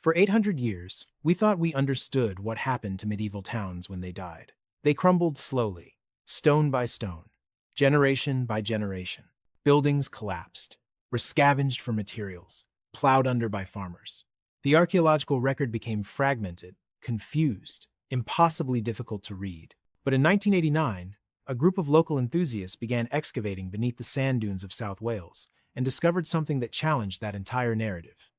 For 800 years, we thought we understood what happened to medieval towns when they died. They crumbled slowly, stone by stone, generation by generation. Buildings collapsed, were scavenged for materials, plowed under by farmers. The archaeological record became fragmented, confused, impossibly difficult to read. But in 1989, a group of local enthusiasts began excavating beneath the sand dunes of South Wales and discovered something that challenged that entire narrative.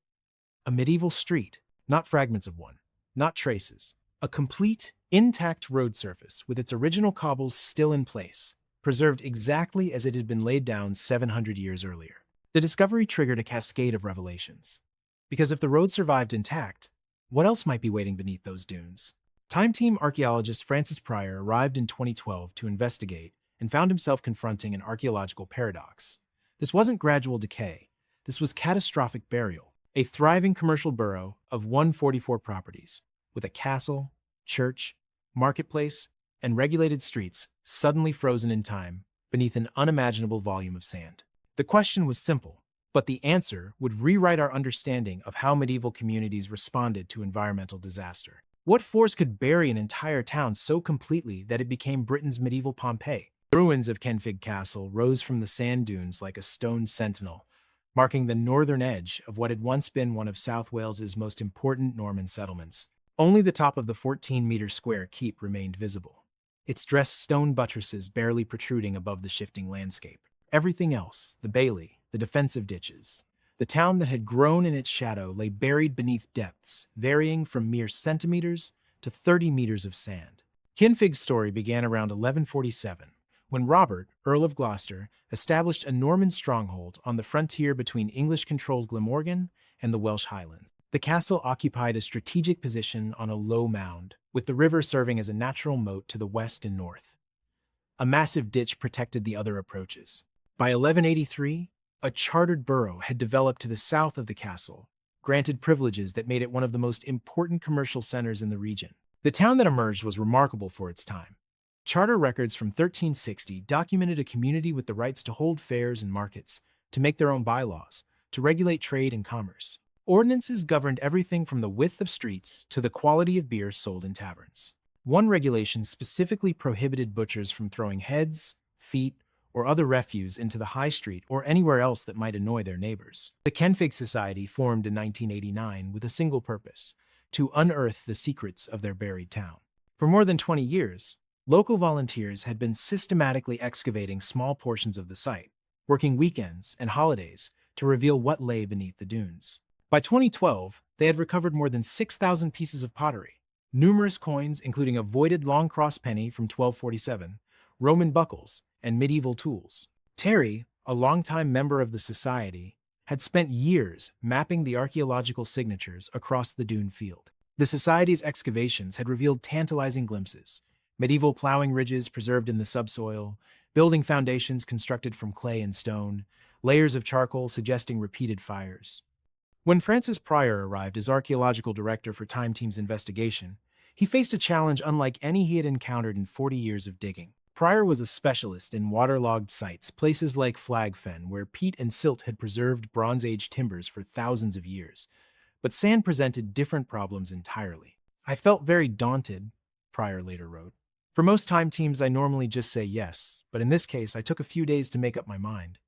A medieval street, not fragments of one, not traces. A complete, intact road surface with its original cobbles still in place, preserved exactly as it had been laid down 700 years earlier. The discovery triggered a cascade of revelations. Because if the road survived intact, what else might be waiting beneath those dunes? Time Team archaeologist Francis Pryor arrived in 2012 to investigate and found himself confronting an archaeological paradox. This wasn't gradual decay. This was catastrophic burial. A thriving commercial borough of 144 properties, with a castle, church, marketplace, and regulated streets suddenly frozen in time beneath an unimaginable volume of sand. The question was simple, but the answer would rewrite our understanding of how medieval communities responded to environmental disaster. What force could bury an entire town so completely that it became Britain's medieval Pompeii? The ruins of Kenfig Castle rose from the sand dunes like a stone sentinel, marking the northern edge of what had once been one of South Wales's most important Norman settlements. Only the top of the 14-meter square keep remained visible, its dressed stone buttresses barely protruding above the shifting landscape. Everything else, the bailey, the defensive ditches, the town that had grown in its shadow lay buried beneath depths, varying from mere centimeters to 30 meters of sand. Kenfig's story began around 1147, when Robert, Earl of Gloucester, established a Norman stronghold on the frontier between English-controlled Glamorgan and the Welsh Highlands. The castle occupied a strategic position on a low mound, with the river serving as a natural moat to the west and north. A massive ditch protected the other approaches. By 1183, a chartered borough had developed to the south of the castle, granted privileges that made it one of the most important commercial centers in the region. The town that emerged was remarkable for its time. Charter records from 1360 documented a community with the rights to hold fairs and markets, to make their own bylaws, to regulate trade and commerce. Ordinances governed everything from the width of streets to the quality of beer sold in taverns. One regulation specifically prohibited butchers from throwing heads, feet, or other refuse into the high street or anywhere else that might annoy their neighbors. The Kenfig Society formed in 1989 with a single purpose: to unearth the secrets of their buried town. For more than 20 years, local volunteers had been systematically excavating small portions of the site, working weekends and holidays to reveal what lay beneath the dunes. By 2012, they had recovered more than 6,000 pieces of pottery, numerous coins including a voided long cross penny from 1247, Roman buckles, and medieval tools. Terry, a longtime member of the society, had spent years mapping the archaeological signatures across the dune field. The society's excavations had revealed tantalizing glimpses: medieval plowing ridges preserved in the subsoil, building foundations constructed from clay and stone, layers of charcoal suggesting repeated fires. When Francis Pryor arrived as archaeological director for Time Team's investigation, he faced a challenge unlike any he had encountered in 40 years of digging. Pryor was a specialist in waterlogged sites, places like Flagfen, where peat and silt had preserved Bronze Age timbers for thousands of years. But sand presented different problems entirely. "I felt very daunted," Pryor later wrote. "For most time teams, I normally just say yes, but in this case, I took a few days to make up my mind."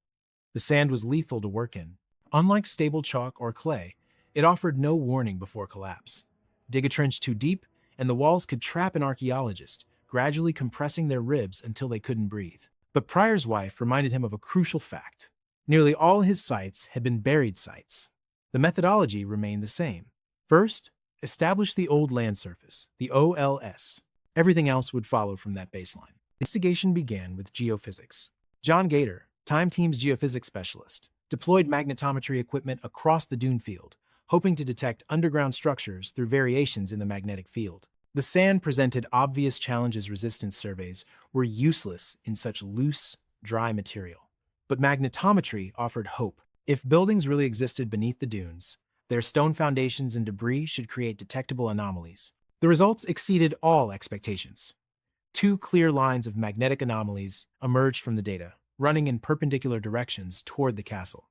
The sand was lethal to work in. Unlike stable chalk or clay, it offered no warning before collapse. Dig a trench too deep, and the walls could trap an archaeologist, gradually compressing their ribs until they couldn't breathe. But Pryor's wife reminded him of a crucial fact. Nearly all his sites had been buried sites. The methodology remained the same. First, establish the old land surface, the OLS. Everything else would follow from that baseline. The investigation began with geophysics. John Gator, Time Team's geophysics specialist, deployed magnetometry equipment across the dune field, hoping to detect underground structures through variations in the magnetic field. The sand presented obvious challenges. Resistance surveys were useless in such loose, dry material. But magnetometry offered hope. If buildings really existed beneath the dunes, their stone foundations and debris should create detectable anomalies. The results exceeded all expectations. 2 clear lines of magnetic anomalies emerged from the data, running in perpendicular directions toward the castle.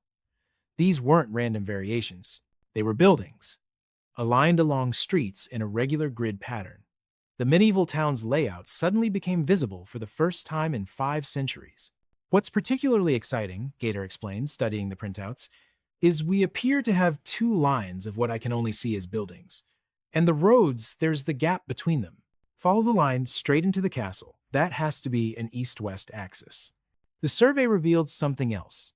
These weren't random variations. They were buildings. aligned along streets in a regular grid pattern. The medieval town's layout suddenly became visible for the first time in 5 centuries. What's particularly exciting, Gator explains, studying the printouts, is we appear to have two lines of what I can only see as buildings. And the roads, there's the gap between them. Follow the line straight into the castle. That has to be an east-west axis. The survey revealed something else.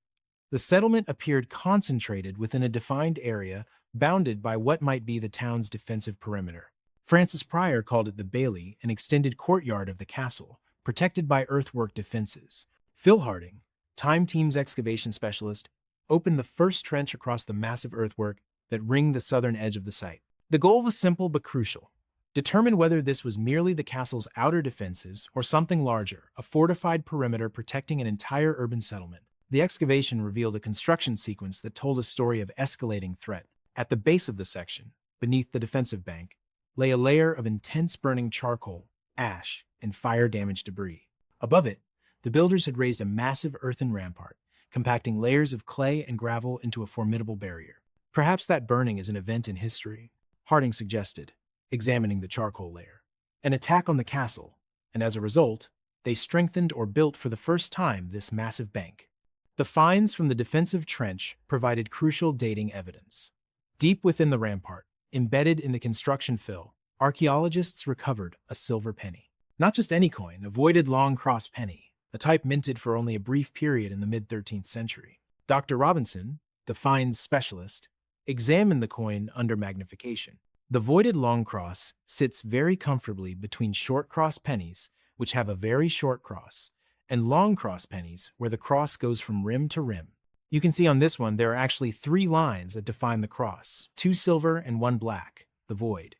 The settlement appeared concentrated within a defined area bounded by what might be the town's defensive perimeter. Francis Pryor called it the bailey, an extended courtyard of the castle, protected by earthwork defenses. Phil Harding, Time Team's excavation specialist, opened the first trench across the massive earthwork that ringed the southern edge of the site. The goal was simple but crucial. Determine whether this was merely the castle's outer defenses or something larger, a fortified perimeter protecting an entire urban settlement. The excavation revealed a construction sequence that told a story of escalating threat. At the base of the section, beneath the defensive bank, lay a layer of intense burning charcoal, ash, and fire-damaged debris. Above it, the builders had raised a massive earthen rampart, compacting layers of clay and gravel into a formidable barrier. Perhaps that burning is an event in history, Harding suggested, examining the charcoal layer. An attack on the castle, and as a result, they strengthened or built for the first time this massive bank. The finds from the defensive trench provided crucial dating evidence. Deep within the rampart, embedded in the construction fill, archaeologists recovered a silver penny. Not just any coin, a voided long cross penny, a type minted for only a brief period in the mid-13th century. Dr. Robinson, the finds specialist, examined the coin under magnification. The voided long cross sits very comfortably between short cross pennies, which have a very short cross, and long cross pennies, where the cross goes from rim to rim. You can see on this one there are actually 3 lines that define the cross, 2 silver and 1 black, the void.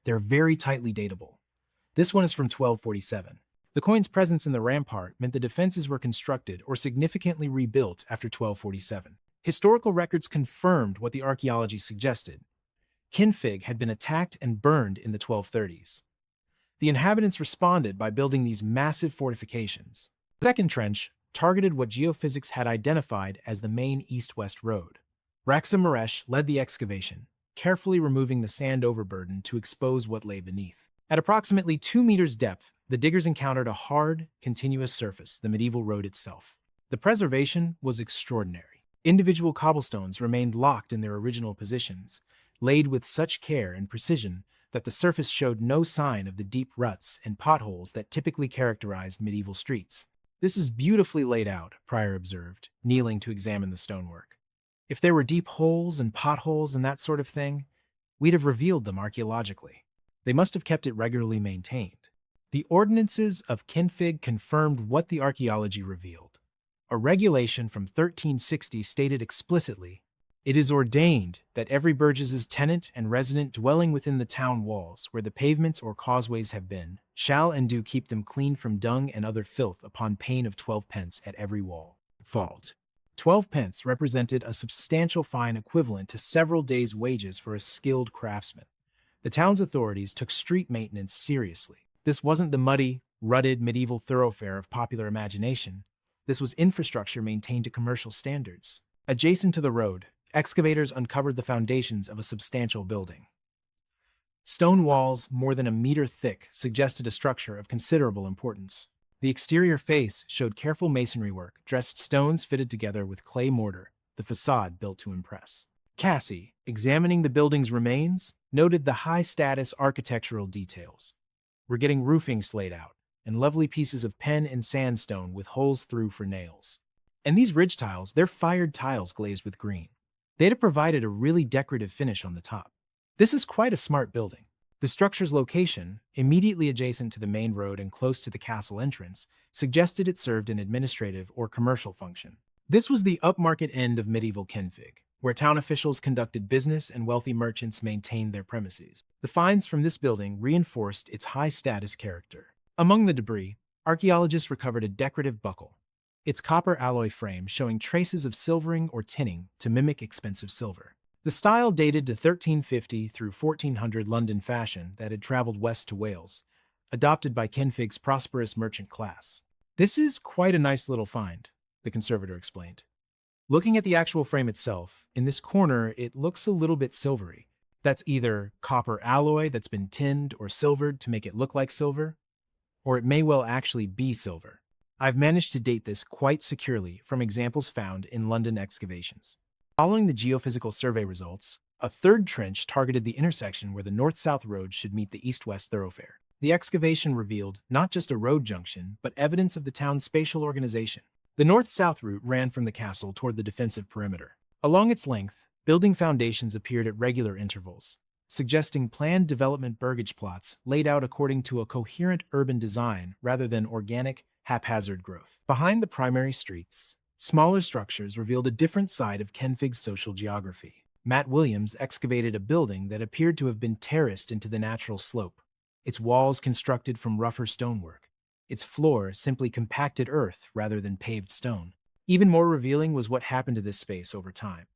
They're very tightly datable. This one is from 1247. The coin's presence in the rampart meant the defenses were constructed or significantly rebuilt after 1247. Historical records confirmed what the archaeology suggested. Kinfig had been attacked and burned in the 1230s. The inhabitants responded by building these massive fortifications. The second trench targeted what geophysics had identified as the main east-west road. Raxa Maresh led the excavation, carefully removing the sand overburden to expose what lay beneath. At approximately 2 meters depth, the diggers encountered a hard, continuous surface, the medieval road itself. The preservation was extraordinary. Individual cobblestones remained locked in their original positions, laid with such care and precision that the surface showed no sign of the deep ruts and potholes that typically characterized medieval streets. "This is beautifully laid out," Pryor observed, kneeling to examine the stonework. "If there were deep holes and potholes and that sort of thing, we'd have revealed them archaeologically. They must have kept it regularly maintained." The ordinances of Kinfig confirmed what the archaeology revealed. A regulation from 1360 stated explicitly, "It is ordained that every burgess's tenant and resident dwelling within the town walls, where the pavements or causeways have been, shall and do keep them clean from dung and other filth upon pain of 12 pence at every wall." Fault. 12 pence represented a substantial fine equivalent to several days' wages for a skilled craftsman. The town's authorities took street maintenance seriously. This wasn't the muddy, rutted medieval thoroughfare of popular imagination. This was infrastructure maintained to commercial standards. Adjacent to the road, excavators uncovered the foundations of a substantial building. Stone walls, more than a meter thick, suggested a structure of considerable importance. The exterior face showed careful masonry work, dressed stones fitted together with clay mortar, the facade built to impress. Cassie, examining the building's remains, noted the high-status architectural details. "We're getting roofing slayed out, and lovely pieces of pen and sandstone with holes through for nails. And these ridge tiles, they're fired tiles glazed with green. They'd have provided a really decorative finish on the top. This is quite a smart building." The structure's location, immediately adjacent to the main road and close to the castle entrance, suggested it served an administrative or commercial function. This was the upmarket end of medieval Kinfig, where town officials conducted business and wealthy merchants maintained their premises. The finds from this building reinforced its high-status character. Among the debris, archaeologists recovered a decorative buckle, its copper alloy frame showing traces of silvering or tinning to mimic expensive silver. The style dated to 1350 through 1400 London fashion that had traveled west to Wales, adopted by Kinfig's prosperous merchant class. "This is quite a nice little find," the conservator explained. "Looking at the actual frame itself, in this corner it looks a little bit silvery. That's either copper alloy that's been tinned or silvered to make it look like silver, or it may well actually be silver. I've managed to date this quite securely from examples found in London excavations. Following the geophysical survey results, a third trench targeted the intersection where the north-south road should meet the east-west thoroughfare. The excavation revealed not just a road junction, but evidence of the town's spatial organization. The north-south route ran from the castle toward the defensive perimeter. Along its length, building foundations appeared at regular intervals, suggesting planned development burgage plots laid out according to a coherent urban design rather than organic, haphazard growth. Behind the primary streets, smaller structures revealed a different side of Kenfig's social geography. Matt Williams excavated a building that appeared to have been terraced into the natural slope, its walls constructed from rougher stonework, its floor simply compacted earth rather than paved stone. Even more revealing was what happened to this space over time.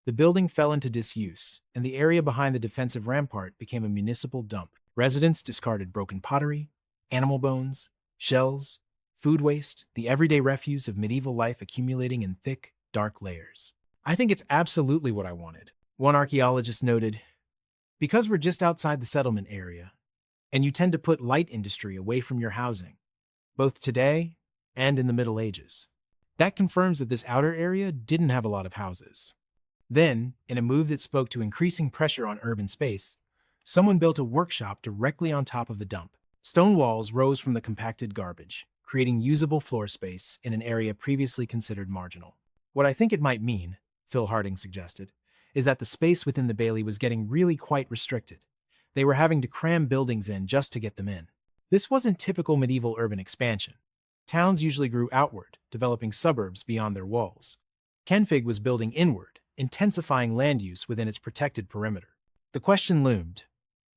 The building fell into disuse, and the area behind the defensive rampart became a municipal dump. Residents discarded broken pottery, animal bones, shells, food waste, the everyday refuse of medieval life accumulating in thick, dark layers. I think it's absolutely what I wanted. One archaeologist noted, because we're just outside the settlement area, and you tend to put light industry away from your housing, both today and in the Middle Ages. That confirms that this outer area didn't have a lot of houses. Then, in a move that spoke to increasing pressure on urban space, someone built a workshop directly on top of the dump. Stone walls rose from the compacted garbage, creating usable floor space in an area previously considered marginal. What I think it might mean, Phil Harding suggested, is that the space within the Bailey was getting really quite restricted. They were having to cram buildings in just to get them in. This wasn't typical medieval urban expansion. Towns usually grew outward, developing suburbs beyond their walls. Kenfig was building inward, intensifying land use within its protected perimeter. The question loomed,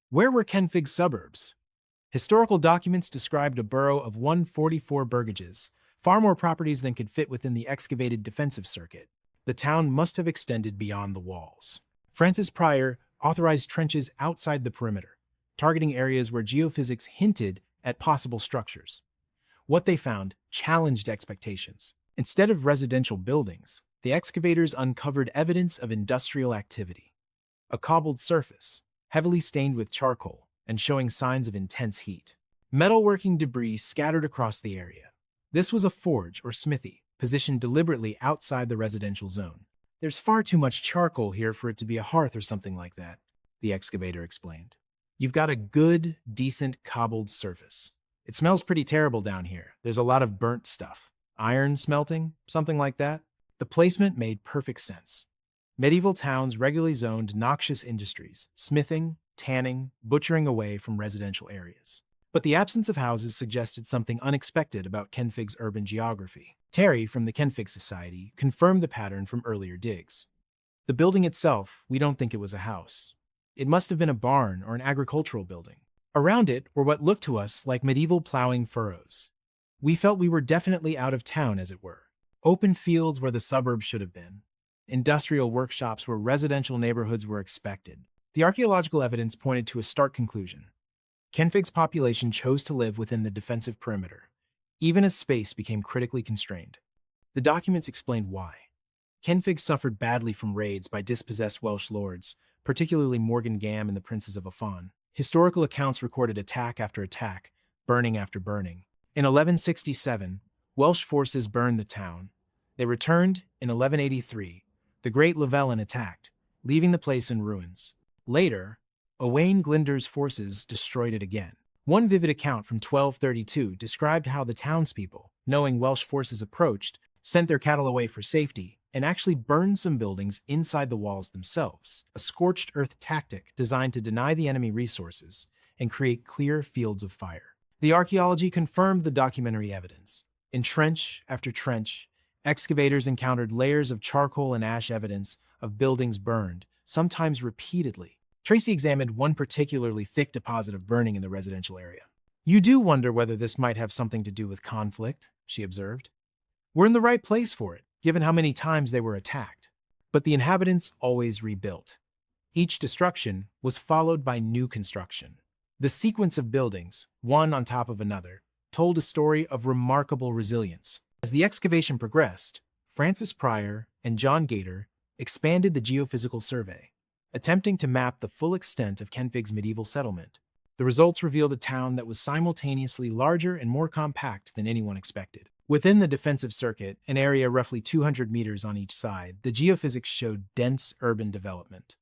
where were Kenfig's suburbs? Historical documents described a borough of 144 burgages, far more properties than could fit within the excavated defensive circuit. The town must have extended beyond the walls. Francis Pryor authorized trenches outside the perimeter, targeting areas where geophysics hinted at possible structures. What they found challenged expectations. Instead of residential buildings, the excavators uncovered evidence of industrial activity. A cobbled surface, heavily stained with charcoal and showing signs of intense heat. Metalworking debris scattered across the area. This was a forge or smithy, positioned deliberately outside the residential zone. There's far too much charcoal here for it to be a hearth or something like that, the excavator explained. You've got a good, decent cobbled surface. It smells pretty terrible down here. There's a lot of burnt stuff. Iron smelting, something like that. The placement made perfect sense. Medieval towns regularly zoned noxious industries, smithing, tanning, butchering away from residential areas. But the absence of houses suggested something unexpected about Kenfig's urban geography. Terry from the Kenfig Society confirmed the pattern from earlier digs. The building itself, we don't think it was a house. It must have been a barn or an agricultural building. Around it were what looked to us like medieval plowing furrows. We felt we were definitely out of town, as it were. Open fields where the suburbs should have been. Industrial workshops where residential neighborhoods were expected. The archaeological evidence pointed to a stark conclusion. Kenfig's population chose to live within the defensive perimeter, even as space became critically constrained. The documents explained why. Kenfig suffered badly from raids by dispossessed Welsh lords, particularly Morgan Gam and the Princes of Affon. Historical accounts recorded attack after attack, burning after burning. In 1167, Welsh forces burned the town. They returned in 1183. The Great Llewellyn attacked, leaving the place in ruins. Later, Owain Glyndwr's forces destroyed it again. One vivid account from 1232 described how the townspeople, knowing Welsh forces approached, sent their cattle away for safety and actually burned some buildings inside the walls themselves, a scorched earth tactic designed to deny the enemy resources and create clear fields of fire. The archaeology confirmed the documentary evidence. In trench after trench, excavators encountered layers of charcoal and ash evidence of buildings burned, sometimes repeatedly. Tracy examined one particularly thick deposit of burning in the residential area. You do wonder whether this might have something to do with conflict, she observed. We're in the right place for it, given how many times they were attacked. But the inhabitants always rebuilt. Each destruction was followed by new construction. The sequence of buildings, one on top of another, told a story of remarkable resilience. As the excavation progressed, Francis Pryor and John Gator expanded the geophysical survey. attempting to map the full extent of Kenfig's medieval settlement. The results revealed a town that was simultaneously larger and more compact than anyone expected. Within the defensive circuit, an area roughly 200 meters on each side, the geophysics showed dense urban development.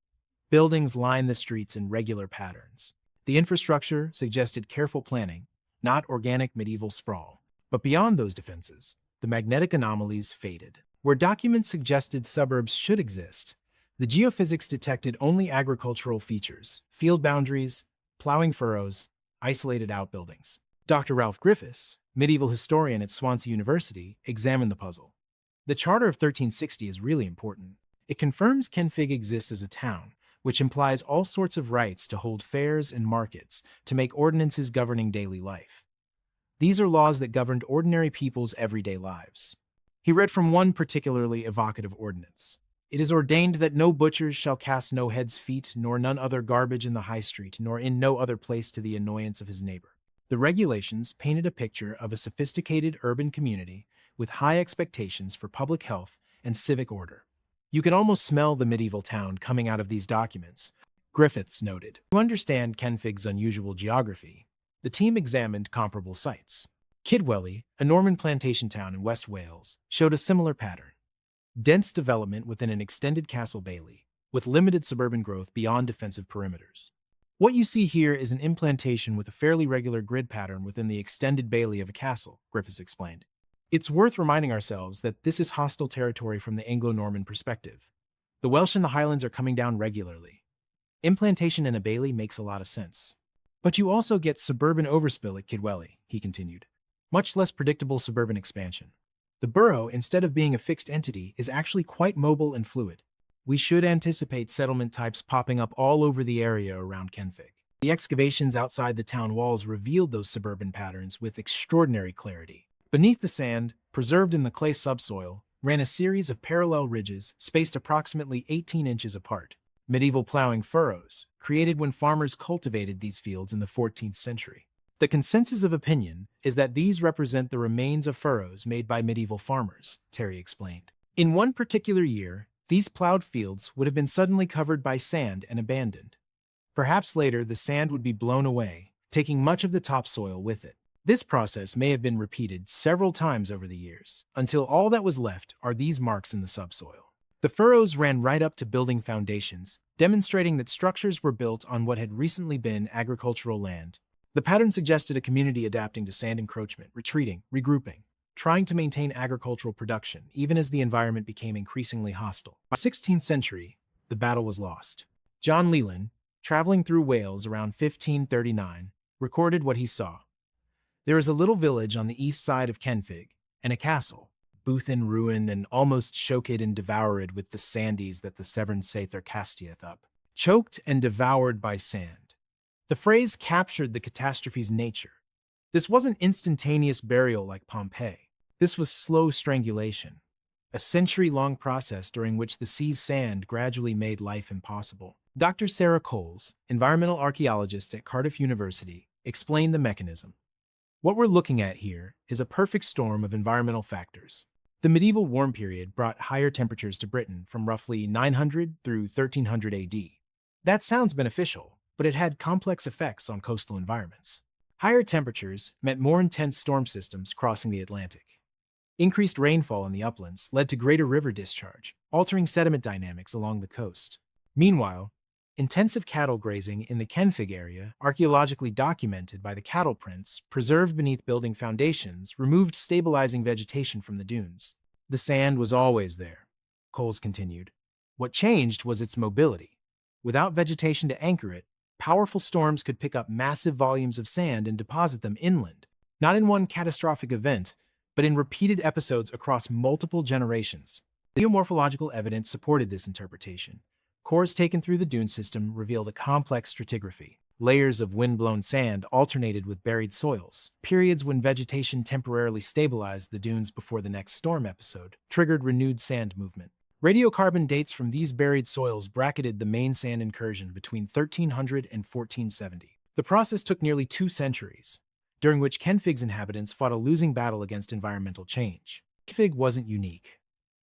Buildings lined the streets in regular patterns. The infrastructure suggested careful planning, not organic medieval sprawl. But beyond those defenses, the magnetic anomalies faded. Where documents suggested suburbs should exist, the geophysics detected only agricultural features, field boundaries, plowing furrows, isolated outbuildings. Dr. Ralph Griffiths, medieval historian at Swansea University, examined the puzzle. The Charter of 1360 is really important. It confirms Kenfig exists as a town, which implies all sorts of rights to hold fairs and markets, to make ordinances governing daily life. These are laws that governed ordinary people's everyday lives. He read from one particularly evocative ordinance. It is ordained that no butchers shall cast no head's feet, nor none other garbage in the high street, nor in no other place to the annoyance of his neighbor. The regulations painted a picture of a sophisticated urban community with high expectations for public health and civic order. You can almost smell the medieval town coming out of these documents, Griffiths noted. To understand Kenfig's unusual geography, the team examined comparable sites. Kidwelly, a Norman plantation town in West Wales, showed a similar pattern. Dense development within an extended castle bailey, with limited suburban growth beyond defensive perimeters. What you see here is an implantation with a fairly regular grid pattern within the extended bailey of a castle, Griffiths explained. It's worth reminding ourselves that this is hostile territory from the Anglo-Norman perspective. The Welsh and the Highlands are coming down regularly. Implantation in a bailey makes a lot of sense. But you also get suburban overspill at Kidwelly, he continued. Much less predictable suburban expansion. The borough, instead of being a fixed entity, is actually quite mobile and fluid. We should anticipate settlement types popping up all over the area around Kenfig. The excavations outside the town walls revealed those suburban patterns with extraordinary clarity. Beneath the sand, preserved in the clay subsoil, ran a series of parallel ridges spaced approximately 18 inches apart. Medieval plowing furrows, created when farmers cultivated these fields in the 14th century. The consensus of opinion is that these represent the remains of furrows made by medieval farmers, Terry explained. In one particular year, these plowed fields would have been suddenly covered by sand and abandoned. Perhaps later the sand would be blown away, taking much of the topsoil with it. This process may have been repeated several times over the years, until all that was left are these marks in the subsoil. The furrows ran right up to building foundations, demonstrating that structures were built on what had recently been agricultural land. The pattern suggested a community adapting to sand encroachment, retreating, regrouping, trying to maintain agricultural production, even as the environment became increasingly hostile. By the 16th century, the battle was lost. John Leland, traveling through Wales around 1539, recorded what he saw. There is a little village on the east side of Kenfig, and a castle, both in ruin and almost choked and devoured with the sandies that the Severn Sather castieth up. Choked and devoured by sand. The phrase captured the catastrophe's nature. This wasn't instantaneous burial like Pompeii. This was slow strangulation, a century-long process during which the sea's sand gradually made life impossible. Dr. Sarah Coles, environmental archaeologist at Cardiff University, explained the mechanism. What we're looking at here is a perfect storm of environmental factors. The medieval warm period brought higher temperatures to Britain from roughly 900 through 1300 AD. That sounds beneficial, but it had complex effects on coastal environments. Higher temperatures meant more intense storm systems crossing the Atlantic. Increased rainfall in the uplands led to greater river discharge, altering sediment dynamics along the coast. Meanwhile, intensive cattle grazing in the Kenfig area, archaeologically documented by the cattle prints preserved beneath building foundations, removed stabilizing vegetation from the dunes. The sand was always there, Coles continued. What changed was its mobility. Without vegetation to anchor it, powerful storms could pick up massive volumes of sand and deposit them inland, not in one catastrophic event, but in repeated episodes across multiple generations. Geomorphological evidence supported this interpretation. Cores taken through the dune system revealed a complex stratigraphy. Layers of wind-blown sand alternated with buried soils. Periods when vegetation temporarily stabilized the dunes before the next storm episode triggered renewed sand movement. Radiocarbon dates from these buried soils bracketed the main sand incursion between 1300 and 1470. The process took nearly 2 centuries, during which Kenfig's inhabitants fought a losing battle against environmental change. Kenfig wasn't unique.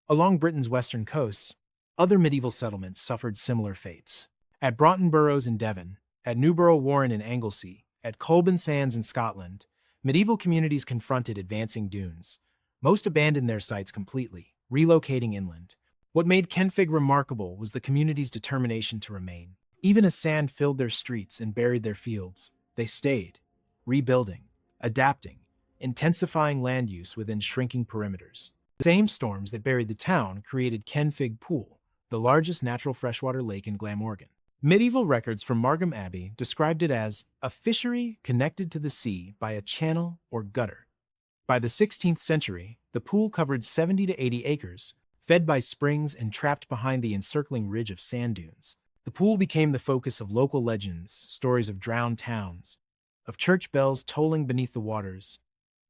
Along Britain's western coasts, other medieval settlements suffered similar fates. At Broughton Burrows in Devon, at Newborough Warren in Anglesey, at Colburn Sands in Scotland, medieval communities confronted advancing dunes. Most abandoned their sites completely, relocating inland. What made Kenfig remarkable was the community's determination to remain. Even as sand filled their streets and buried their fields, they stayed, rebuilding, adapting, intensifying land use within shrinking perimeters. The same storms that buried the town created Kenfig Pool, the largest natural freshwater lake in Glamorgan. Medieval records from Margam Abbey described it as a fishery connected to the sea by a channel or gutter. By the 16th century, the pool covered 70 to 80 acres, fed by springs and trapped behind the encircling ridge of sand dunes. The pool became the focus of local legends, stories of drowned towns, of church bells tolling beneath the waters,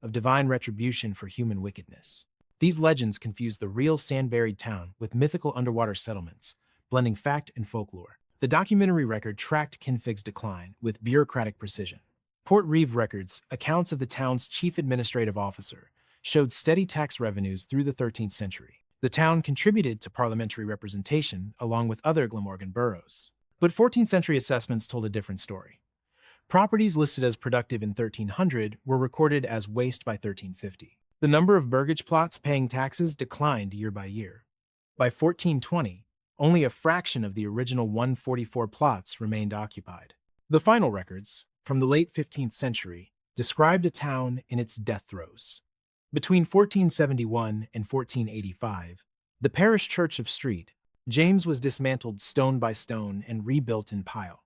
of divine retribution for human wickedness. These legends confused the real sand-buried town with mythical underwater settlements, blending fact and folklore. The documentary record tracked Kenfig's decline with bureaucratic precision. Port Reeve records, accounts of the town's chief administrative officer, showed steady tax revenues through the 13th century. The town contributed to parliamentary representation along with other Glamorgan boroughs. But 14th century assessments told a different story. Properties listed as productive in 1300 were recorded as waste by 1350. The number of burgage plots paying taxes declined year by year. By 1420, only a fraction of the original 144 plots remained occupied. The final records, from the late 15th century, described a town in its death throes. Between 1471 and 1485, the parish church of Street, James was dismantled stone by stone and rebuilt in Pyle,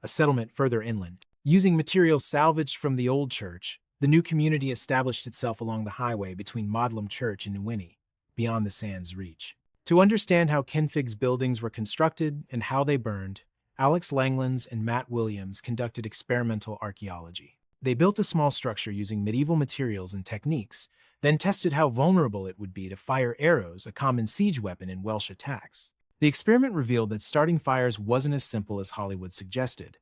a settlement further inland. Using materials salvaged from the old church, the new community established itself along the highway between Modlem Church and Newinnie, beyond the sand's reach. To understand how Kenfig's buildings were constructed and how they burned, Alex Langlands and Matt Williams conducted experimental archaeology. They built a small structure using medieval materials and techniques, then tested how vulnerable it would be to fire arrows, a common siege weapon in Welsh attacks. The experiment revealed that starting fires wasn't as simple as Hollywood suggested.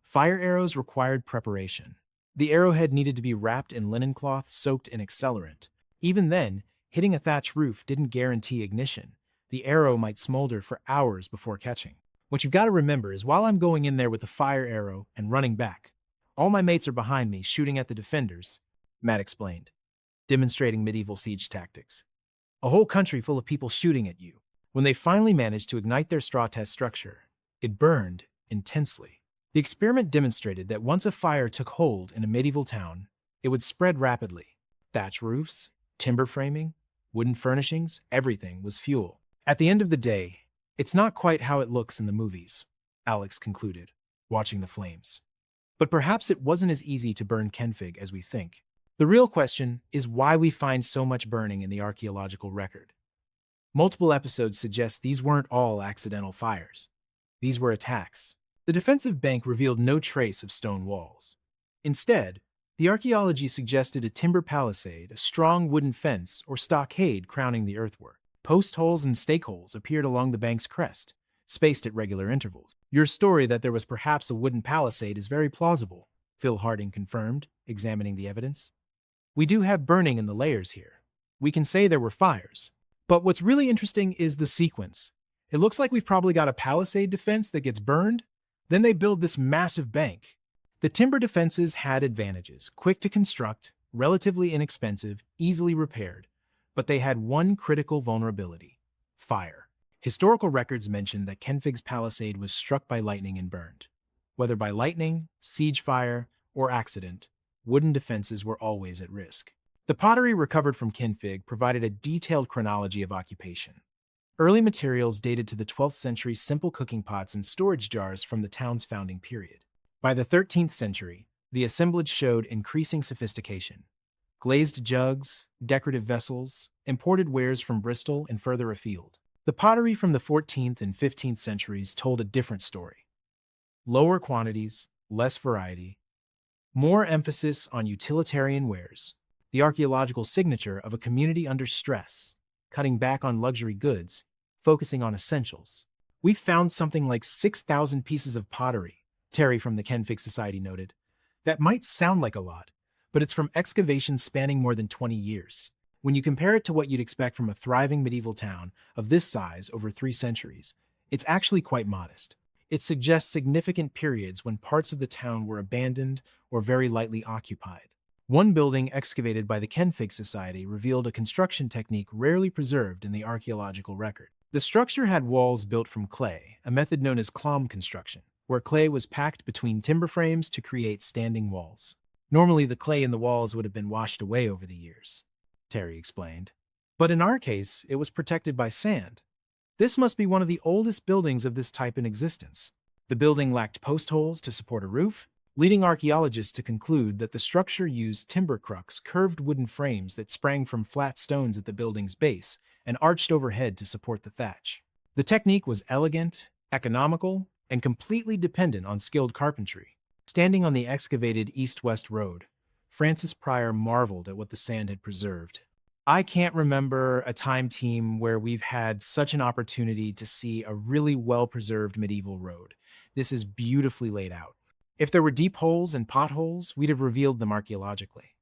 Fire arrows required preparation. The arrowhead needed to be wrapped in linen cloth soaked in accelerant. Even then, hitting a thatch roof didn't guarantee ignition. The arrow might smolder for hours before catching. What you've got to remember is while I'm going in there with a fire arrow and running back, all my mates are behind me shooting at the defenders, Matt explained, demonstrating medieval siege tactics. A whole country full of people shooting at you. When they finally managed to ignite their straw test structure, it burned intensely. The experiment demonstrated that once a fire took hold in a medieval town, it would spread rapidly. Thatch roofs, timber framing, wooden furnishings, everything was fuel. At the end of the day, it's not quite how it looks in the movies, Alex concluded, watching the flames. But perhaps it wasn't as easy to burn Kenfig as we think. The real question is why we find so much burning in the archaeological record. Multiple episodes suggest these weren't all accidental fires. These were attacks. The defensive bank revealed no trace of stone walls. Instead, the archaeology suggested a timber palisade, a strong wooden fence, or stockade crowning the earthwork. Post holes and stake holes appeared along the bank's crest, spaced at regular intervals. Your story that there was perhaps a wooden palisade is very plausible, Phil Harding confirmed, examining the evidence. We do have burning in the layers here. We can say there were fires. But what's really interesting is the sequence. It looks like we've probably got a palisade defense that gets burned, then they build this massive bank. The timber defenses had advantages, quick to construct, relatively inexpensive, easily repaired. But they had one critical vulnerability: fire. Historical records mention that Kenfig's palisade was struck by lightning and burned. Whether by lightning, siege fire, or accident, wooden defenses were always at risk. The pottery recovered from Kenfig provided a detailed chronology of occupation. Early materials dated to the 12th century simple cooking pots and storage jars from the town's founding period. By the 13th century, the assemblage showed increasing sophistication. Glazed jugs, decorative vessels, imported wares from Bristol and further afield. The pottery from the 14th and 15th centuries told a different story. Lower quantities, less variety, more emphasis on utilitarian wares, the archaeological signature of a community under stress, cutting back on luxury goods, focusing on essentials. We've found something like 6,000 pieces of pottery, Terry from the Kenfig Society noted. That might sound like a lot, but it's from excavations spanning more than 20 years. When you compare it to what you'd expect from a thriving medieval town of this size over 3 centuries, it's actually quite modest. It suggests significant periods when parts of the town were abandoned or very lightly occupied. One building excavated by the Kenfig Society revealed a construction technique rarely preserved in the archaeological record. The structure had walls built from clay, a method known as clom construction, where clay was packed between timber frames to create standing walls. Normally, the clay in the walls would have been washed away over the years, Terry explained. But in our case, it was protected by sand. This must be one of the oldest buildings of this type in existence. The building lacked post holes to support a roof, leading archaeologists to conclude that the structure used timber crux, curved wooden frames that sprang from flat stones at the building's base and arched overhead to support the thatch. The technique was elegant, economical, and completely dependent on skilled carpentry. Standing on the excavated east-west road, Francis Pryor marveled at what the sand had preserved. I can't remember a time team where we've had such an opportunity to see a really well-preserved medieval road. This is beautifully laid out. If there were deep holes and potholes, we'd have revealed them archaeologically.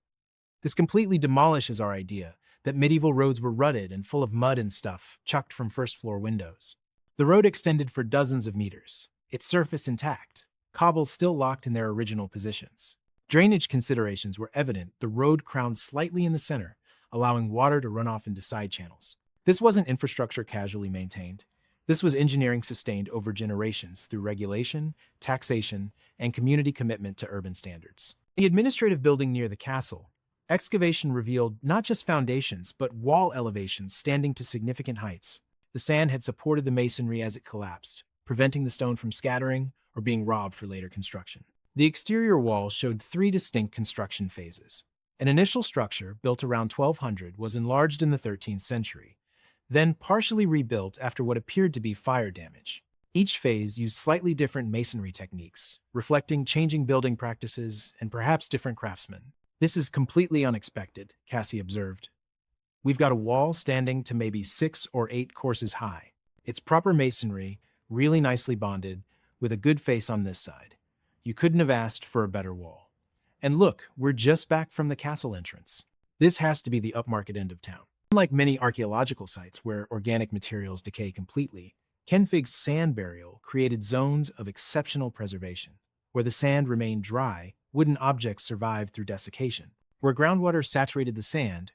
This completely demolishes our idea that medieval roads were rutted and full of mud and stuff chucked from first-floor windows. The road extended for dozens of meters, its surface intact, cobbles still locked in their original positions. Drainage considerations were evident, the road crowned slightly in the center, allowing water to run off into side channels. This wasn't infrastructure casually maintained. This was engineering sustained over generations through regulation, taxation, and community commitment to urban standards. The administrative building near the castle, excavation revealed not just foundations, but wall elevations standing to significant heights. The sand had supported the masonry as it collapsed, preventing the stone from scattering or being robbed for later construction. The exterior wall showed three distinct construction phases. An initial structure, built around 1200, was enlarged in the 13th century, then partially rebuilt after what appeared to be fire damage. Each phase used slightly different masonry techniques, reflecting changing building practices and perhaps different craftsmen. "This is completely unexpected," Cassie observed. "We've got a wall standing to maybe 6 or 8 courses high. It's proper masonry, really nicely bonded, with a good face on this side. You couldn't have asked for a better wall. And look, we're just back from the castle entrance. This has to be the upmarket end of town." Unlike many archaeological sites where organic materials decay completely, Kenfig's sand burial created zones of exceptional preservation. Where the sand remained dry, wooden objects survived through desiccation. Where groundwater saturated the sand,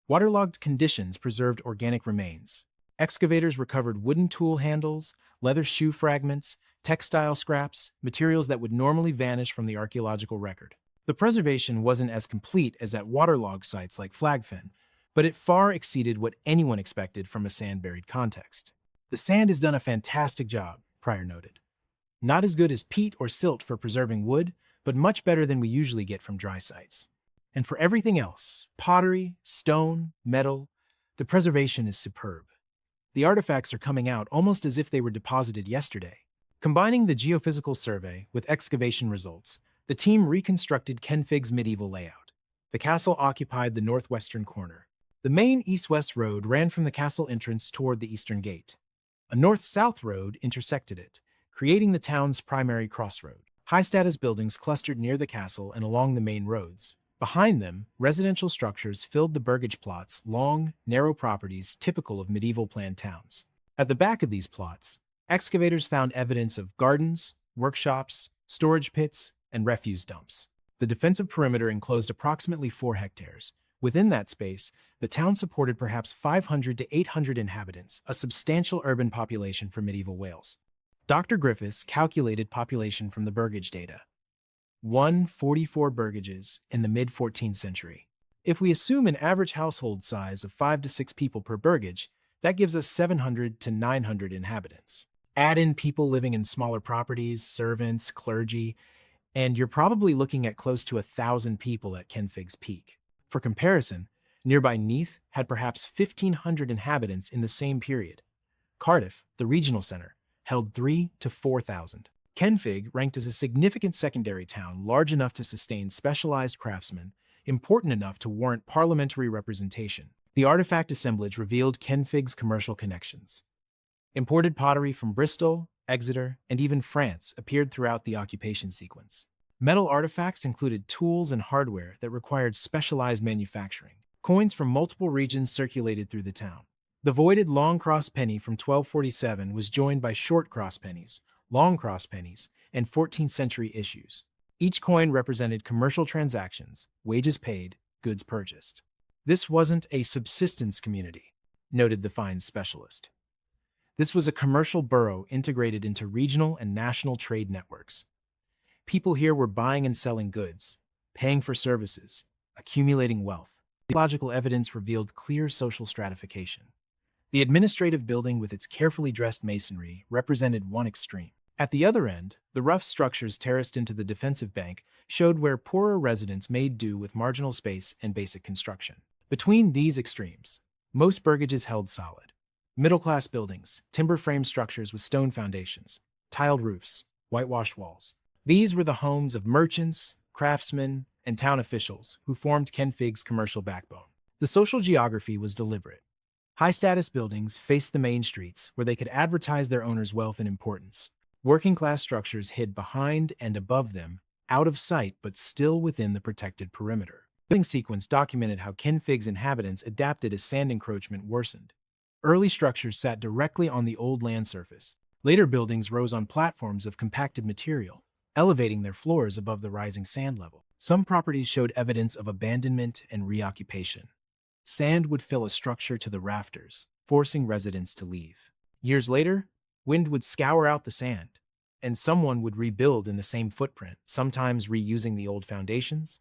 waterlogged conditions preserved organic remains. Excavators recovered wooden tool handles, leather shoe fragments, textile scraps, materials that would normally vanish from the archaeological record. The preservation wasn't as complete as at waterlogged sites like Flagfen, but it far exceeded what anyone expected from a sand-buried context. "The sand has done a fantastic job," Pryor noted. "Not as good as peat or silt for preserving wood, but much better than we usually get from dry sites. And for everything else, pottery, stone, metal, the preservation is superb. The artifacts are coming out almost as if they were deposited yesterday." Combining the geophysical survey with excavation results, the team reconstructed Kenfig's medieval layout. The castle occupied the northwestern corner. The main east-west road ran from the castle entrance toward the eastern gate. A north-south road intersected it, creating the town's primary crossroad. High-status buildings clustered near the castle and along the main roads. Behind them, residential structures filled the burgage plots, long, narrow properties typical of medieval planned towns. At the back of these plots, excavators found evidence of gardens, workshops, storage pits, and refuse dumps. The defensive perimeter enclosed approximately 4 hectares. Within that space, the town supported perhaps 500 to 800 inhabitants, a substantial urban population for medieval Wales. Dr. Griffiths calculated population from the burgage data. 144 burgages in the mid-14th century. If we assume an average household size of 5 to 6 people per burgage, that gives us 700 to 900 inhabitants. Add in people living in smaller properties, servants, clergy, and you're probably looking at close to 1,000 people at Kenfig's peak. For comparison, nearby Neath had perhaps 1,500 inhabitants in the same period. Cardiff, the regional center, held 3,000 to 4,000. Kenfig ranked as a significant secondary town large enough to sustain specialized craftsmen, important enough to warrant parliamentary representation. The artifact assemblage revealed Kenfig's commercial connections. Imported pottery from Bristol, Exeter, and even France appeared throughout the occupation sequence. Metal artifacts included tools and hardware that required specialized manufacturing. Coins from multiple regions circulated through the town. The voided long cross penny from 1247 was joined by short cross pennies, long cross pennies, and 14th century issues. Each coin represented commercial transactions, wages paid, goods purchased. This wasn't a subsistence community, noted the finds specialist. This was a commercial borough integrated into regional and national trade networks. People here were buying and selling goods, paying for services, accumulating wealth. Archaeological evidence revealed clear social stratification. The administrative building with its carefully dressed masonry represented one extreme. At the other end, the rough structures terraced into the defensive bank showed where poorer residents made do with marginal space and basic construction. Between these extremes, most burgages held solid. Middle-class buildings, timber-frame structures with stone foundations, tiled roofs, whitewashed walls. These were the homes of merchants, craftsmen, and town officials who formed Kenfig's commercial backbone. The social geography was deliberate. High-status buildings faced the main streets where they could advertise their owners' wealth and importance. Working-class structures hid behind and above them, out of sight but still within the protected perimeter. The building sequence documented how Kenfig's inhabitants adapted as sand encroachment worsened. Early structures sat directly on the old land surface. Later buildings rose on platforms of compacted material, elevating their floors above the rising sand level. Some properties showed evidence of abandonment and reoccupation. Sand would fill a structure to the rafters, forcing residents to leave. Years later, wind would scour out the sand, and someone would rebuild in the same footprint, sometimes reusing the old foundations,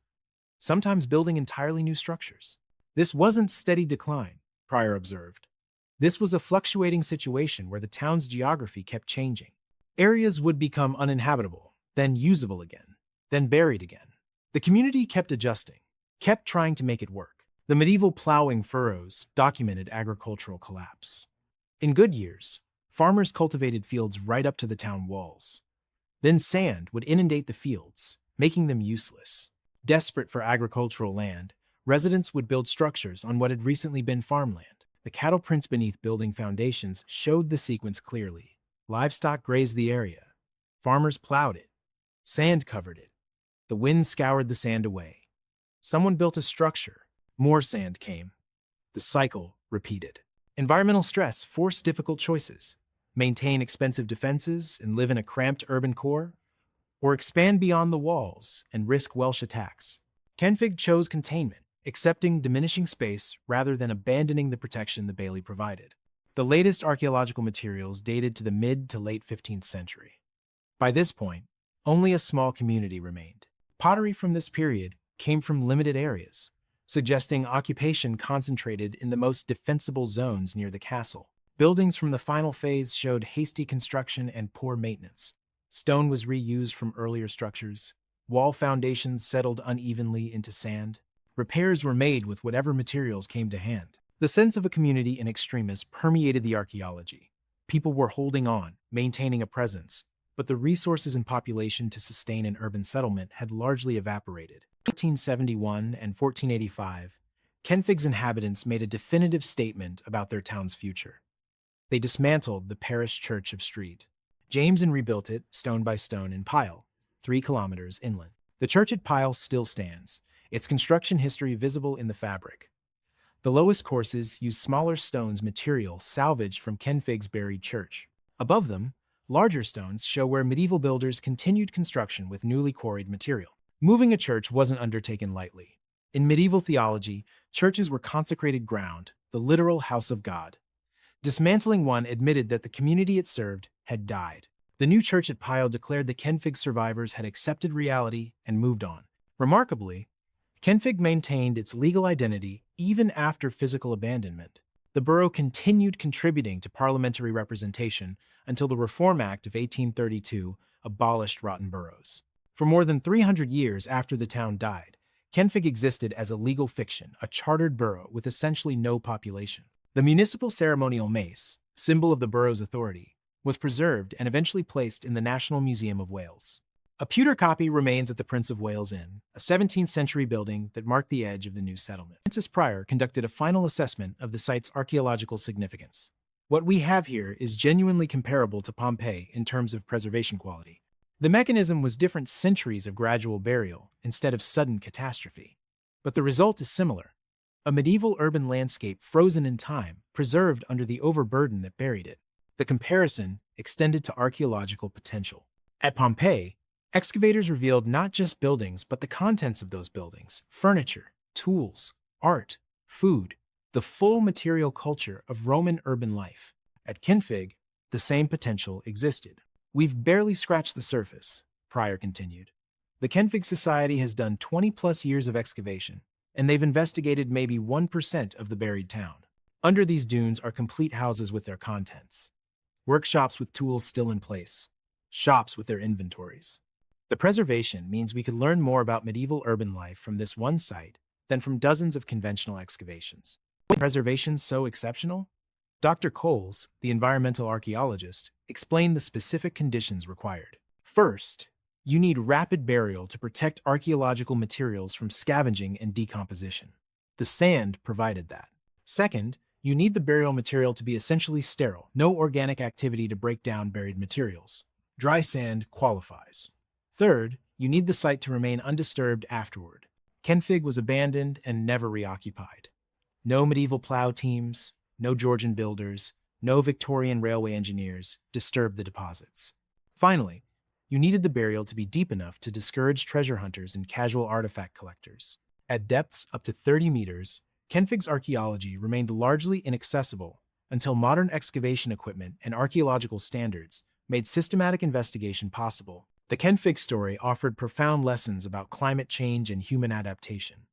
sometimes building entirely new structures. This wasn't steady decline, Pryor observed. This was a fluctuating situation where the town's geography kept changing. Areas would become uninhabitable, then usable again, then buried again. The community kept adjusting, kept trying to make it work. The medieval plowing furrows documented agricultural collapse. In good years, farmers cultivated fields right up to the town walls. Then sand would inundate the fields, making them useless. Desperate for agricultural land, residents would build structures on what had recently been farmland. The cattle prints beneath building foundations showed the sequence clearly. Livestock grazed the area. Farmers plowed it. Sand covered it. The wind scoured the sand away. Someone built a structure. More sand came. The cycle repeated. Environmental stress forced difficult choices. Maintain expensive defenses and live in a cramped urban core, or expand beyond the walls and risk Welsh attacks. Kenfig chose containment, accepting diminishing space rather than abandoning the protection the Bailey provided. The latest archaeological materials dated to the mid to late 15th century. By this point, only a small community remained. Pottery from this period came from limited areas, suggesting occupation concentrated in the most defensible zones near the castle. Buildings from the final phase showed hasty construction and poor maintenance. Stone was reused from earlier structures. Wall foundations settled unevenly into sand. Repairs were made with whatever materials came to hand. The sense of a community in extremis permeated the archaeology. People were holding on, maintaining a presence, but the resources and population to sustain an urban settlement had largely evaporated. In 1471 and 1485, Kenfig's inhabitants made a definitive statement about their town's future. They dismantled the parish church of Street. James and rebuilt it, stone by stone, in Pyle, 3 kilometers inland. The church at Pyle still stands, its construction history visible in the fabric. The lowest courses use smaller stones material salvaged from Kenfig's buried church. Above them, larger stones show where medieval builders continued construction with newly quarried material. Moving a church wasn't undertaken lightly. In medieval theology, churches were consecrated ground, the literal house of God. Dismantling one admitted that the community it served had died. The new church at Pyle declared the Kenfig survivors had accepted reality and moved on. Remarkably, Kenfig maintained its legal identity even after physical abandonment. The borough continued contributing to parliamentary representation until the Reform Act of 1832 abolished rotten boroughs. For more than 300 years after the town died, Kenfig existed as a legal fiction, a chartered borough with essentially no population. The municipal ceremonial mace, symbol of the borough's authority, was preserved and eventually placed in the National Museum of Wales. A pewter copy remains at the Prince of Wales Inn, a 17th century building that marked the edge of the new settlement. Francis Pryor conducted a final assessment of the site's archaeological significance. What we have here is genuinely comparable to Pompeii in terms of preservation quality. The mechanism was different centuries of gradual burial instead of sudden catastrophe. But the result is similar. A medieval urban landscape frozen in time, preserved under the overburden that buried it. The comparison extended to archaeological potential. At Pompeii, excavators revealed not just buildings, but the contents of those buildings: furniture, tools, art, food, the full material culture of Roman urban life. At Kenfig, the same potential existed. We've barely scratched the surface, Pryor continued. The Kenfig Society has done 20-plus years of excavation, and they've investigated maybe 1% of the buried town. Under these dunes are complete houses with their contents, workshops with tools still in place, shops with their inventories. The preservation means we could learn more about medieval urban life from this one site than from dozens of conventional excavations. Why is preservation so exceptional? Dr. Coles, the environmental archaeologist, explained the specific conditions required. First, you need rapid burial to protect archaeological materials from scavenging and decomposition. The sand provided that. Second, you need the burial material to be essentially sterile, no organic activity to break down buried materials. Dry sand qualifies. Third, you need the site to remain undisturbed afterward. Kenfig was abandoned and never reoccupied. No medieval plow teams, no Georgian builders, no Victorian railway engineers disturbed the deposits. Finally, you needed the burial to be deep enough to discourage treasure hunters and casual artifact collectors. At depths up to 30 meters, Kenfig's archaeology remained largely inaccessible until modern excavation equipment and archaeological standards made systematic investigation possible. The Kenfig story offered profound lessons about climate change and human adaptation.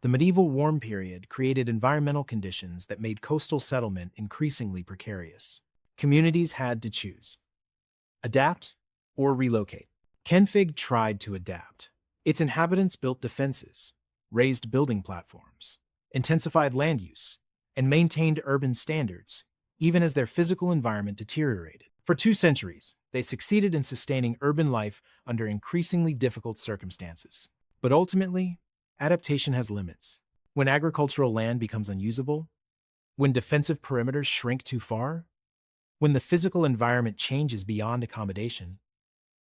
The medieval warm period created environmental conditions that made coastal settlement increasingly precarious. Communities had to choose: adapt or relocate. Kenfig tried to adapt. Its inhabitants built defenses, raised building platforms, intensified land use, and maintained urban standards, even as their physical environment deteriorated. For 2 centuries, they succeeded in sustaining urban life under increasingly difficult circumstances. But ultimately, adaptation has limits. When agricultural land becomes unusable, when defensive perimeters shrink too far, when the physical environment changes beyond accommodation,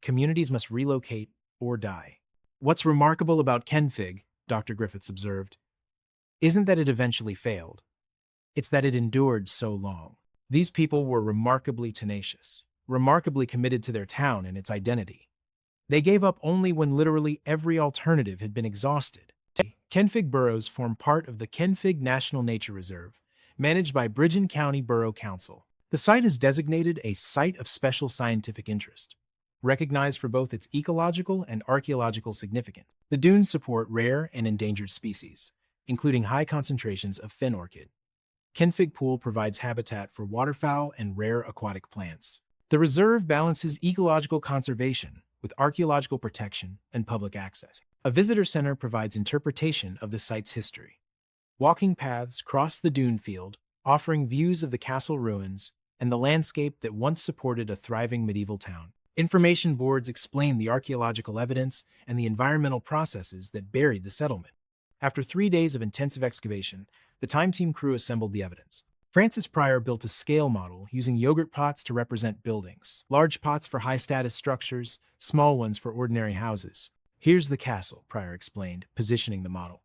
communities must relocate or die. What's remarkable about Kenfig, Dr. Griffiths observed, isn't that it eventually failed. It's that it endured so long. These people were remarkably tenacious, remarkably committed to their town and its identity. They gave up only when literally every alternative had been exhausted. Kenfig boroughs form part of the Kenfig National Nature Reserve, managed by Bridgeon County Borough Council. The site is designated a Site of Special Scientific Interest, recognized for both its ecological and archaeological significance. The dunes support rare and endangered species, including high concentrations of fen orchid. Kenfig Pool provides habitat for waterfowl and rare aquatic plants. The reserve balances ecological conservation with archaeological protection and public access. A visitor center provides interpretation of the site's history. Walking paths cross the dune field, offering views of the castle ruins and the landscape that once supported a thriving medieval town. Information boards explain the archaeological evidence and the environmental processes that buried the settlement. After 3 days of intensive excavation, the time team crew assembled the evidence. Francis Pryor built a scale model using yogurt pots to represent buildings, large pots for high-status structures, small ones for ordinary houses. Here's the castle, Pryor explained, positioning the model.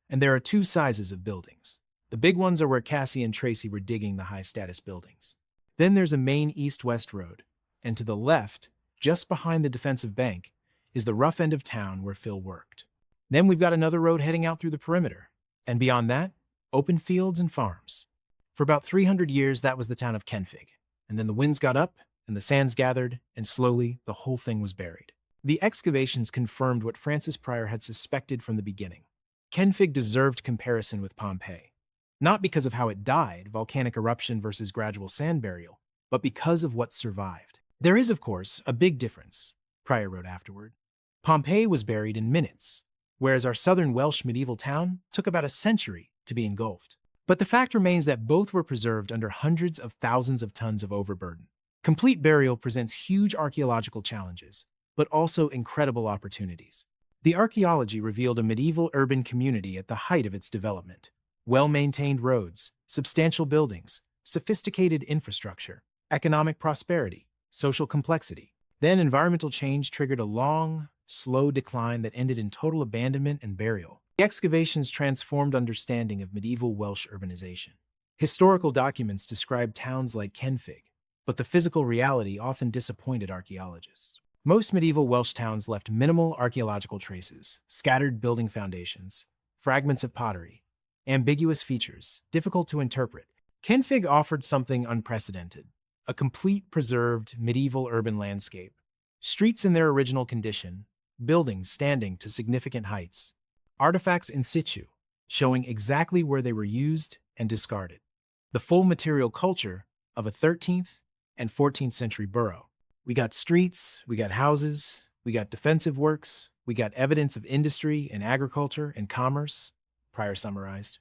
And there are 2 sizes of buildings. The big ones are where Cassie and Tracy were digging the high-status buildings. Then there's a main east-west road, and to the left, just behind the defensive bank, is the rough end of town where Phil worked. Then we've got another road heading out through the perimeter, and beyond that, open fields and farms. For about 300 years, that was the town of Kenfig, and then the winds got up, and the sands gathered, and slowly, the whole thing was buried. The excavations confirmed what Francis Pryor had suspected from the beginning. Kenfig deserved comparison with Pompeii, not because of how it died, volcanic eruption versus gradual sand burial, but because of what survived. There is, of course, a big difference, Pryor wrote afterward. Pompeii was buried in minutes, whereas our southern Welsh medieval town took about a century to be engulfed. But the fact remains that both were preserved under hundreds of thousands of tons of overburden. Complete burial presents huge archaeological challenges, but also incredible opportunities. The archaeology revealed a medieval urban community at the height of its development. Well-maintained roads, substantial buildings, sophisticated infrastructure, economic prosperity, social complexity. Then environmental change triggered a long, slow decline that ended in total abandonment and burial. The excavations transformed understanding of medieval Welsh urbanization. Historical documents describe towns like Kenfig, but the physical reality often disappointed archaeologists. Most medieval Welsh towns left minimal archaeological traces, scattered building foundations, fragments of pottery, ambiguous features, difficult to interpret. Kenfig offered something unprecedented, a complete preserved medieval urban landscape. Streets in their original condition, buildings standing to significant heights, artifacts in situ, showing exactly where they were used and discarded. The full material culture of a 13th and 14th century borough. We got streets, we got houses, we got defensive works, we got evidence of industry and agriculture and commerce, prior summarized.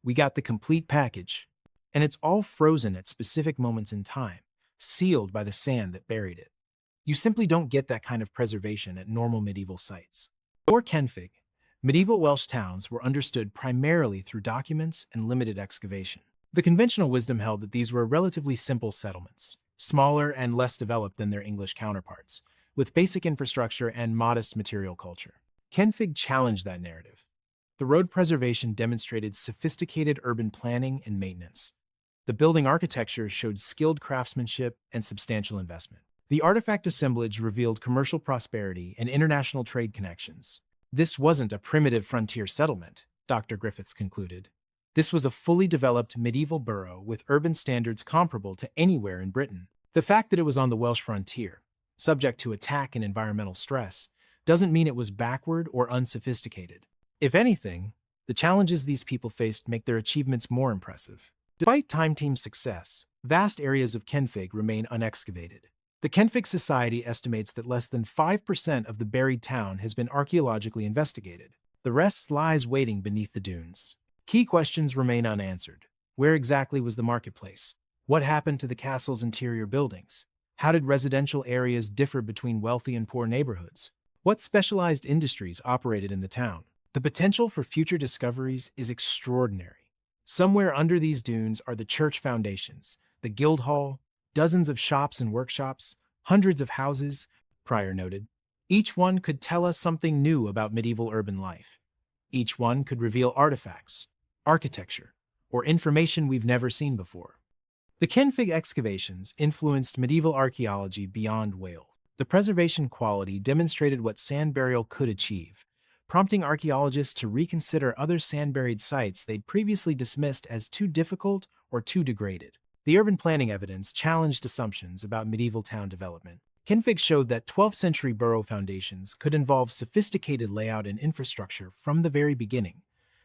We got the complete package, and it's all frozen at specific moments in time, sealed by the sand that buried it. You simply don't get that kind of preservation at normal medieval sites. Before Kenfig, medieval Welsh towns were understood primarily through documents and limited excavation. The conventional wisdom held that these were relatively simple settlements, smaller and less developed than their English counterparts, with basic infrastructure and modest material culture. Kenfig challenged that narrative. The road preservation demonstrated sophisticated urban planning and maintenance. The building architecture showed skilled craftsmanship and substantial investment. The artifact assemblage revealed commercial prosperity and international trade connections. This wasn't a primitive frontier settlement, Dr. Griffiths concluded. This was a fully developed medieval borough with urban standards comparable to anywhere in Britain. The fact that it was on the Welsh frontier, subject to attack and environmental stress, doesn't mean it was backward or unsophisticated. If anything, the challenges these people faced make their achievements more impressive. Despite Time Team's success, vast areas of Kenfig remain unexcavated. The Kenfig Society estimates that less than 5% of the buried town has been archaeologically investigated. The rest lies waiting beneath the dunes. Key questions remain unanswered. Where exactly was the marketplace? What happened to the castle's interior buildings? How did residential areas differ between wealthy and poor neighborhoods? What specialized industries operated in the town? The potential for future discoveries is extraordinary. Somewhere under these dunes are the church foundations, the guild hall, dozens of shops and workshops, hundreds of houses, Prior noted. Each one could tell us something new about medieval urban life. Each one could reveal artifacts, architecture, or information we've never seen before. The Kenfig excavations influenced medieval archaeology beyond Wales. The preservation quality demonstrated what sand burial could achieve, prompting archaeologists to reconsider other sand-buried sites they'd previously dismissed as too difficult or too degraded. The urban planning evidence challenged assumptions about medieval town development. Kenfig showed that 12th century borough foundations could involve sophisticated layout and infrastructure from the very beginning,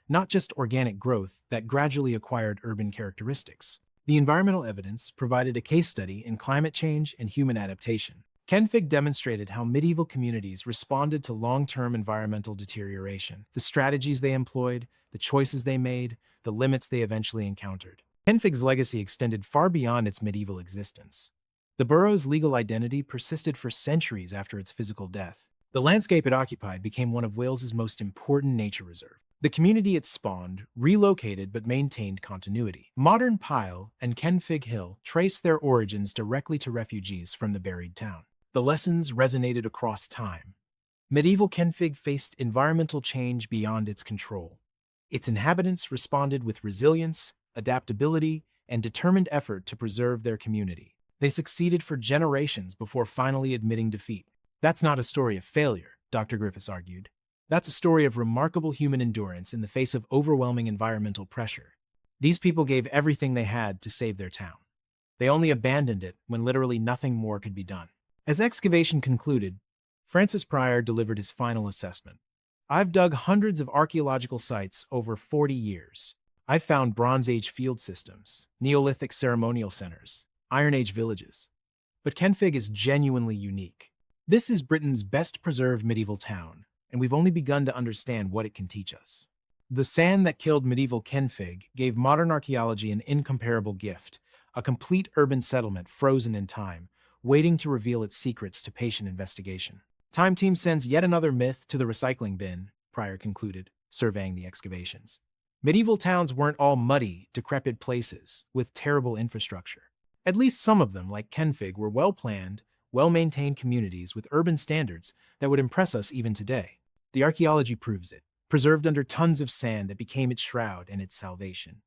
not just organic growth that gradually acquired urban characteristics. The environmental evidence provided a case study in climate change and human adaptation. Kenfig demonstrated how medieval communities responded to long-term environmental deterioration, the strategies they employed, the choices they made, the limits they eventually encountered. Kenfig's legacy extended far beyond its medieval existence. The borough's legal identity persisted for centuries after its physical death. The landscape it occupied became one of Wales's most important nature reserves. The community it spawned relocated but maintained continuity. Modern Pyle and Kenfig Hill trace their origins directly to refugees from the buried town. The lessons resonated across time. Medieval Kenfig faced environmental change beyond its control. Its inhabitants responded with resilience, adaptability, and determined effort to preserve their community. They succeeded for generations before finally admitting defeat. That's not a story of failure, Dr. Griffiths argued. That's a story of remarkable human endurance in the face of overwhelming environmental pressure. These people gave everything they had to save their town. They only abandoned it when literally nothing more could be done. As excavation concluded, Francis Pryor delivered his final assessment. I've dug hundreds of archaeological sites over 40 years. I've found Bronze Age field systems, Neolithic ceremonial centers, Iron Age villages. But Kenfig is genuinely unique. This is Britain's best preserved medieval town, and we've only begun to understand what it can teach us. The sand that killed medieval Kenfig gave modern archaeology an incomparable gift, a complete urban settlement frozen in time, waiting to reveal its secrets to patient investigation. Time Team sends yet another myth to the recycling bin, Pryor concluded, surveying the excavations. Medieval towns weren't all muddy, decrepit places with terrible infrastructure. At least some of them, like Kenfig, were well-planned, well-maintained communities with urban standards that would impress us even today. The archaeology proves it, preserved under tons of sand that became its shroud and its salvation.